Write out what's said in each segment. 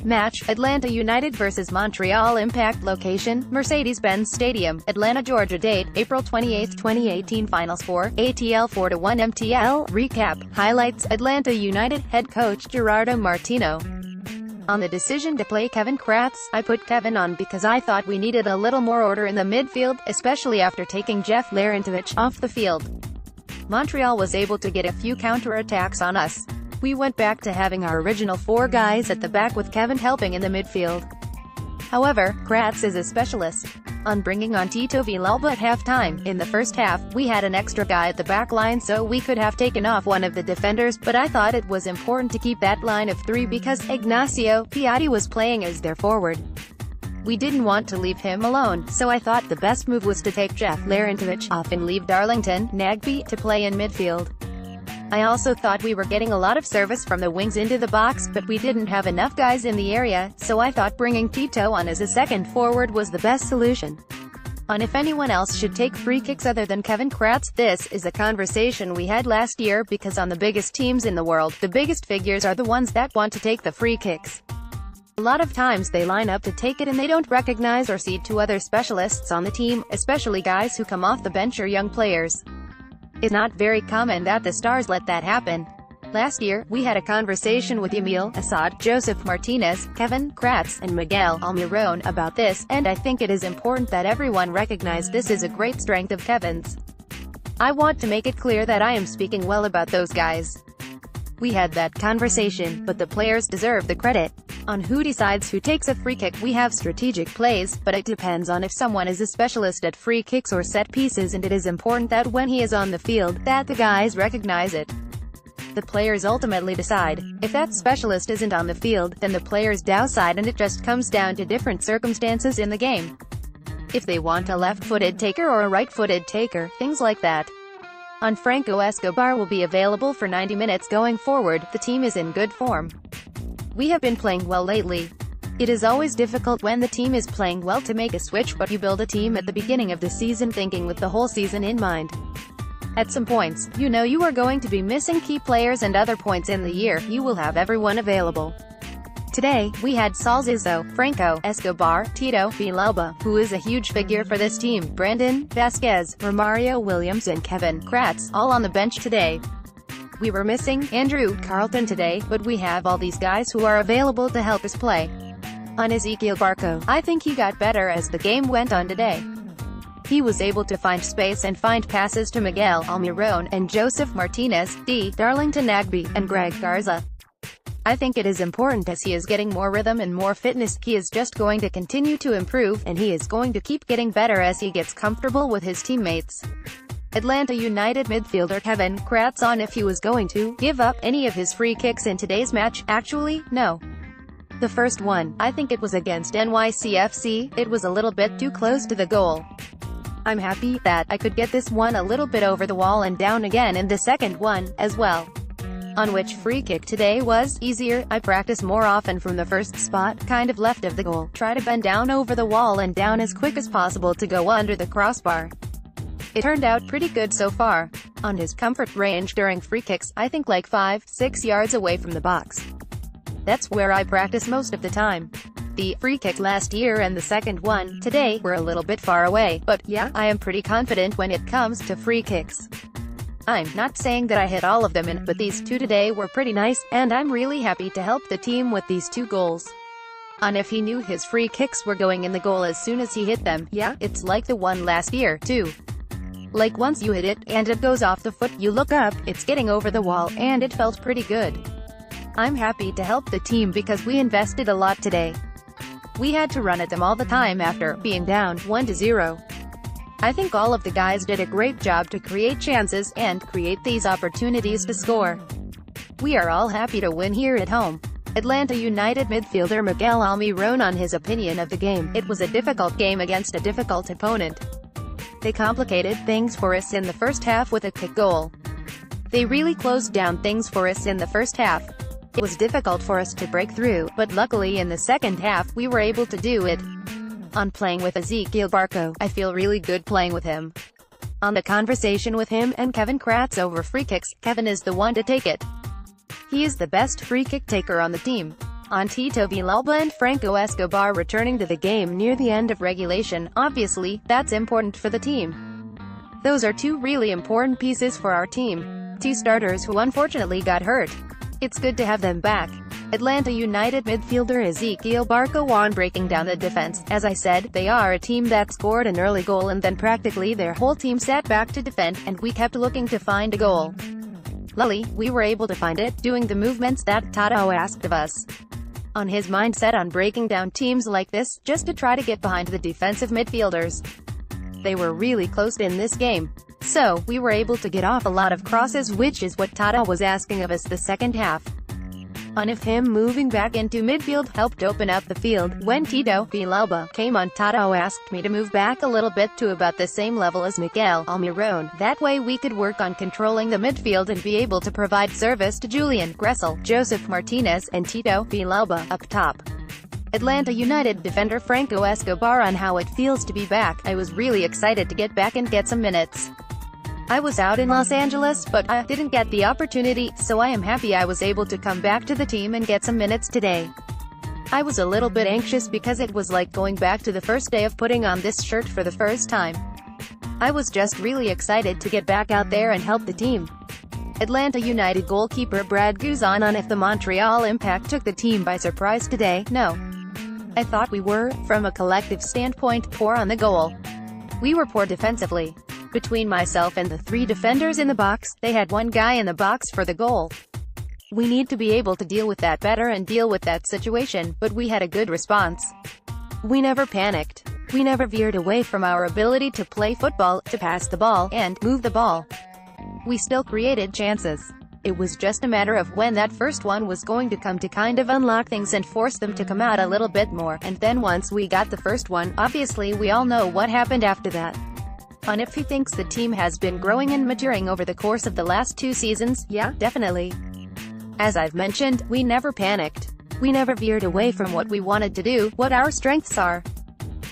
Match, Atlanta United vs Montreal Impact Location, Mercedes-Benz Stadium, Atlanta, Georgia. Date, April 28, 2018. Final score, ATL 4-1 MTL. Recap, highlights, Atlanta United head coach Gerardo Martino on the decision to play Kevin Kratz. I put Kevin on because I thought we needed a little more order in the midfield, especially after taking Larentowicz off the field. Montreal was able to get a few counter-attacks on us. We went back to having our original 4 guys at the back with Kevin helping in the midfield. However, Kratz is a specialist on bringing on Tito Villalba at halftime. In the first half, we had an extra guy at the back line so we could have taken off one of the defenders, but I thought it was important to keep that line of 3 because Ignacio Piatti was playing as their forward. We didn't want to leave him alone, so I thought the best move was to take Larentowicz off and leave Darlington Nagbe to play in midfield. I also thought we were getting a lot of service from the wings into the box, but we didn't have enough guys in the area, so I thought bringing Tito on as a second forward was the best solution. On if anyone else should take free kicks other than Kevin Kratz, this is a conversation we had last year because on the biggest teams in the world, the biggest figures are the ones that want to take the free kicks. A lot of times they line up to take it and they don't recognize or cede to other specialists on the team, especially guys who come off the bench or young players. It's not very common that the stars let that happen. Last year, we had a conversation with Emil Assad, Joseph Martinez, Kevin Kratz, and Miguel Almiron about this, and I think it is important that everyone recognize this is a great strength of Kevin's. I want to make it clear that I am speaking well about those guys. We had that conversation, but the players deserve the credit. On who decides who takes a free kick, we have strategic plays, but it depends on if someone is a specialist at free kicks or set pieces, and it is important that when he is on the field, that the guys recognize it. The players ultimately decide. If that specialist isn't on the field, then the players decide, and it just comes down to different circumstances in the game. If they want a left-footed taker or a right-footed taker, things like that. On Franco Escobar will be available for 90 minutes going forward. The team is in good form. We have been playing well lately. It is always difficult when the team is playing well to make a switch, but you build a team at the beginning of the season thinking with the whole season in mind. At some points, you know you are going to be missing key players, and other points in the year, you will have everyone available. Today, we had Salzizzo, Franco Escobar, Tito Villalba, who is a huge figure for this team, Brandon Vasquez, Romario Williams and Kevin Kratz, all on the bench today. We were missing Andrew Carlton today, but we have all these guys who are available to help us play. On Ezequiel Barco, I think he got better as the game went on today. He was able to find space and find passes to Miguel Almiron and Joseph Martinez, Darlington Nagbe, and Greg Garza. I think it is important as he is getting more rhythm and more fitness. He is just going to continue to improve, and he is going to keep getting better as he gets comfortable with his teammates. Atlanta United midfielder Kevin Kratz on if he was going to give up any of his free kicks in today's match. Actually, no. The first one, I think it was against NYCFC, it was a little bit too close to the goal. I'm happy that I could get this one a little bit over the wall and down again in the second one, as well. On which free kick today was easier, I practice more often from the first spot, kind of left of the goal, try to bend down over the wall and down as quick as possible to go under the crossbar. It turned out pretty good so far. On his comfort range during free kicks, I think like 5-6 yards away from the box. That's where I practice most of the time. The free kick last year and the second one today were a little bit far away, but yeah, I am pretty confident when it comes to free kicks. I'm not saying that I hit all of them in, but these 2 today were pretty nice, and I'm really happy to help the team with these 2 goals. On if he knew his free kicks were going in the goal as soon as he hit them, yeah, it's like the one last year, too. Like once you hit it, and it goes off the foot, you look up, it's getting over the wall, and it felt pretty good. I'm happy to help the team because we invested a lot today. We had to run at them all the time after being down 1-0. I think all of the guys did a great job to create chances, and create these opportunities to score. We are all happy to win here at home. Atlanta United midfielder Miguel Almiron on his opinion of the game. It was a difficult game against a difficult opponent. They complicated things for us in the first half with a kick goal. They really closed down things for us in the first half. It was difficult for us to break through, but luckily in the second half, we were able to do it. On playing with Ezequiel Barco, I feel really good playing with him. On the conversation with him and Kevin Kratz over free kicks, Kevin is the one to take it. He is the best free kick taker on the team. On Tito Villalba and Franco Escobar returning to the game near the end of regulation. Obviously, that's important for the team. Those are two really important pieces for our team. Two starters who unfortunately got hurt. It's good to have them back. Atlanta United midfielder Ezequiel Barco on breaking down the defense. As I said, they are a team that scored an early goal and then practically their whole team sat back to defend, and we kept looking to find a goal. Luckily, we were able to find it, doing the movements that Tato asked of us. On his mindset on breaking down teams like this, just to try to get behind the defensive midfielders. They were really close in this game. So, we were able to get off a lot of crosses, which is what Tato was asking of us the second half. On if him moving back into midfield helped open up the field. When Tito Villalba came on, Tato asked me to move back a little bit to about the same level as Miguel Almiron. That way we could work on controlling the midfield and be able to provide service to Julian Gressel, Joseph Martinez, and Tito Villalba up top. Atlanta United defender Franco Escobar on how it feels to be back. I was really excited to get back and get some minutes. I was out in Los Angeles, but I didn't get the opportunity, so I am happy I was able to come back to the team and get some minutes today. I was a little bit anxious because it was like going back to the first day of putting on this shirt for the first time. I was just really excited to get back out there and help the team. Atlanta United goalkeeper Brad Guzan on if the Montreal Impact took the team by surprise today. No. I thought we were, from a collective standpoint, poor on the goal. We were poor defensively. Between myself and the three defenders in the box, they had one guy in the box for the goal. We need to be able to deal with that better and deal with that situation, but we had a good response. We never panicked. We never veered away from our ability to play football, to pass the ball, and move the ball. We still created chances. It was just a matter of when that first one was going to come to kind of unlock things and force them to come out a little bit more, and then once we got the first one, obviously we all know what happened after that. On if he thinks the team has been growing and maturing over the course of the last 2 seasons, yeah, definitely. As I've mentioned, we never panicked. We never veered away from what we wanted to do, what our strengths are.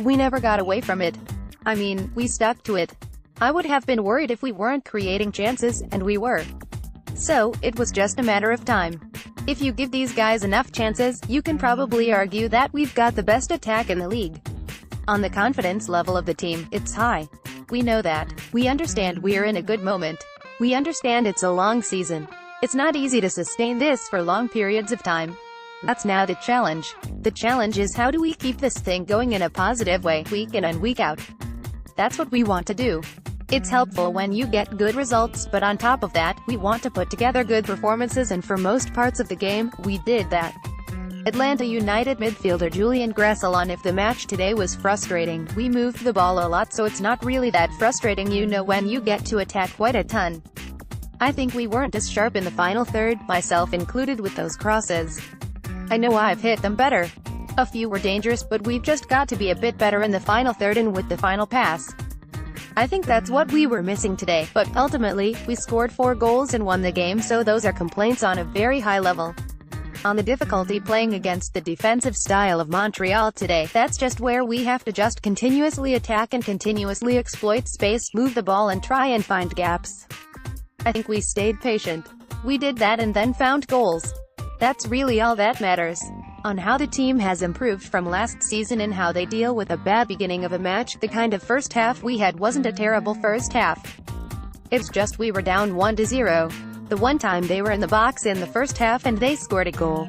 We never got away from it. I mean, we stuck to it. I would have been worried if we weren't creating chances, and we were. So, it was just a matter of time. If you give these guys enough chances, you can probably argue that we've got the best attack in the league. On the confidence level of the team, it's high. We know that. We understand we're in a good moment. We understand it's a long season. It's not easy to sustain this for long periods of time. That's now the challenge. The challenge is how do we keep this thing going in a positive way, week in and week out. That's what we want to do. It's helpful when you get good results, but on top of that, we want to put together good performances, and for most parts of the game, we did that. Atlanta United midfielder Julian Gressel on if the match today was frustrating. We moved the ball a lot, so it's not really that frustrating, you know, when you get to attack quite a ton. I think we weren't as sharp in the final third, myself included, with those crosses. I know I've hit them better. A few were dangerous, but we've just got to be a bit better in the final third and with the final pass. I think that's what we were missing today, but ultimately, we scored 4 goals and won the game, so those are complaints on a very high level. On the difficulty playing against the defensive style of Montreal today, that's just where we have to just continuously attack and continuously exploit space, move the ball and try and find gaps. I think we stayed patient. We did that and then found goals. That's really all that matters. On how the team has improved from last season and how they deal with a bad beginning of a match, the kind of first half we had wasn't a terrible first half. It's just we were down 1-0. The one time they were in the box in the first half and they scored a goal.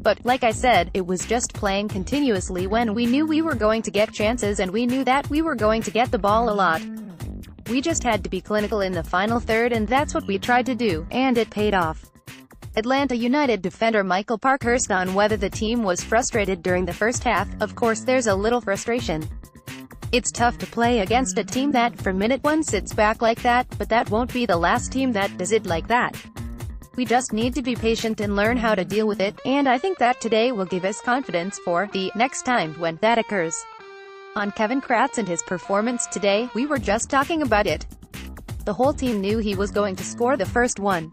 But, like I said, it was just playing continuously when we knew we were going to get chances and we knew that we were going to get the ball a lot. We just had to be clinical in the final third, and that's what we tried to do, and it paid off. Atlanta United defender Michael Parkhurst on whether the team was frustrated during the first half. Of course there's a little frustration. It's tough to play against a team that, from minute 1, sits back like that, but that won't be the last team that does it like that. We just need to be patient and learn how to deal with it, and I think that today will give us confidence for the next time when that occurs. On Kevin Kratz and his performance today, we were just talking about it. The whole team knew he was going to score the first one.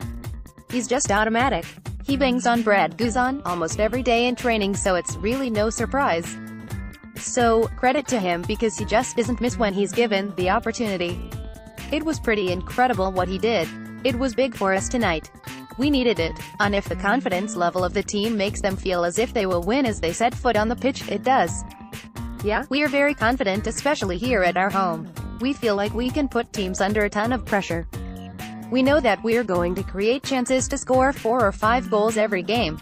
He's just automatic. He bangs on Brad Guzan almost every day in training, so it's really no surprise. So, credit to him because he just doesn't miss when he's given the opportunity. It was pretty incredible what he did. It was big for us tonight. We needed it. And if the confidence level of the team makes them feel as if they will win as they set foot on the pitch, it does. Yeah, we are very confident, especially here at our home. We feel like we can put teams under a ton of pressure. We know that we're going to create chances to score 4 or 5 goals every game.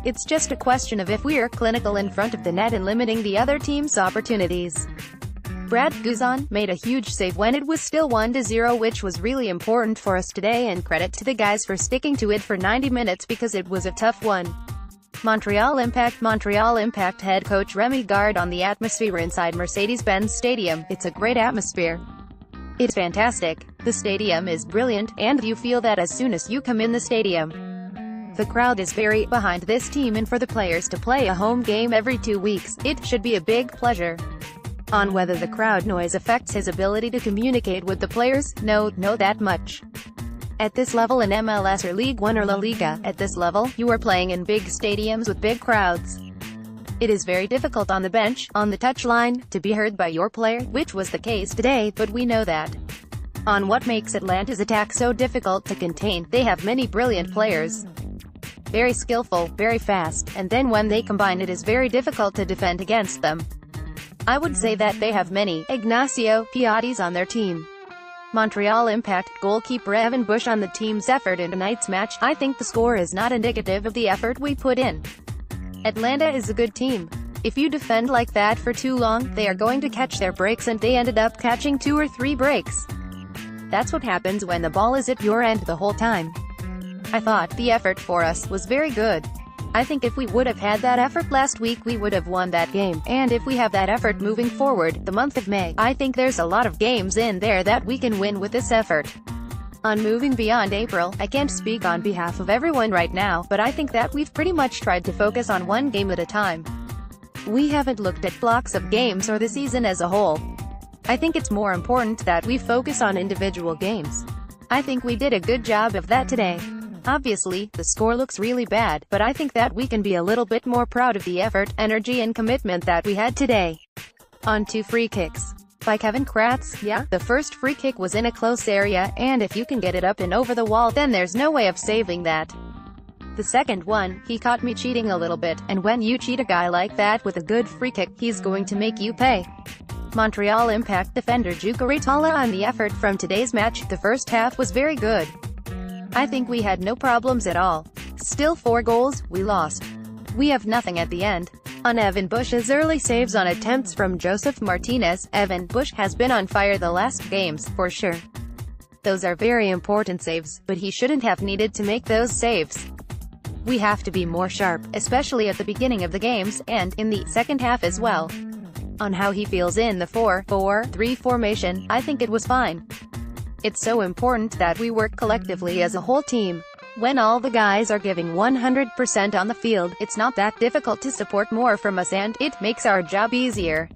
It's just a question of if we're clinical in front of the net and limiting the other team's opportunities. Brad Guzan made a huge save when it was still 1-0, which was really important for us today, and credit to the guys for sticking to it for 90 minutes because it was a tough one. Montreal Impact head coach Remy Gard on the atmosphere inside Mercedes-Benz Stadium. It's a great atmosphere. It's fantastic. The stadium is brilliant, and you feel that as soon as you come in the stadium. The crowd is very behind this team, and for the players to play a home game every 2 weeks, it should be a big pleasure. On whether the crowd noise affects his ability to communicate with the players, no, that much. At this level in MLS or League One or La Liga, at this level, you are playing in big stadiums with big crowds. It is very difficult on the bench, on the touchline, to be heard by your player, which was the case today, but we know that. On what makes Atlanta's attack so difficult to contain, they have many brilliant players. Very skillful, very fast, and then when they combine it is very difficult to defend against them. I would say that they have many Ignacio Piattis on their team. Montreal Impact goalkeeper Evan Bush on the team's effort in tonight's match. I think the score is not indicative of the effort we put in. Atlanta is a good team. If you defend like that for too long, they are going to catch their breaks, and they ended up catching 2 or 3 breaks. That's what happens when the ball is at your end the whole time. I thought the effort for us was very good. I think if we would have had that effort last week, we would have won that game, and if we have that effort moving forward, the month of May, I think there's a lot of games in there that we can win with this effort. On moving beyond April, I can't speak on behalf of everyone right now, but I think that we've pretty much tried to focus on one game at a time. We haven't looked at blocks of games or the season as a whole. I think it's more important that we focus on individual games. I think we did a good job of that today. Obviously, the score looks really bad, but I think that we can be a little bit more proud of the effort, energy and commitment that we had today. On 2 free kicks. By Kevin Kratz. Yeah, the first free kick was in a close area, and if you can get it up and over the wall, then there's no way of saving that. The second one, he caught me cheating a little bit, and when you cheat a guy like that with a good free kick, he's going to make you pay. Montreal Impact defender Gerardo on the effort from today's match. The first half was very good. I think we had no problems at all. Still 4 goals, we lost. We have nothing at the end. On Evan Bush's early saves on attempts from Joseph Martinez, Evan Bush has been on fire the last games, for sure. Those are very important saves, but he shouldn't have needed to make those saves. We have to be more sharp, especially at the beginning of the games, and in the second half as well. On how he feels in the 4-4-3 formation, I think it was fine. It's so important that we work collectively as a whole team. When all the guys are giving 100% on the field, it's not that difficult to support more from us, and it makes our job easier.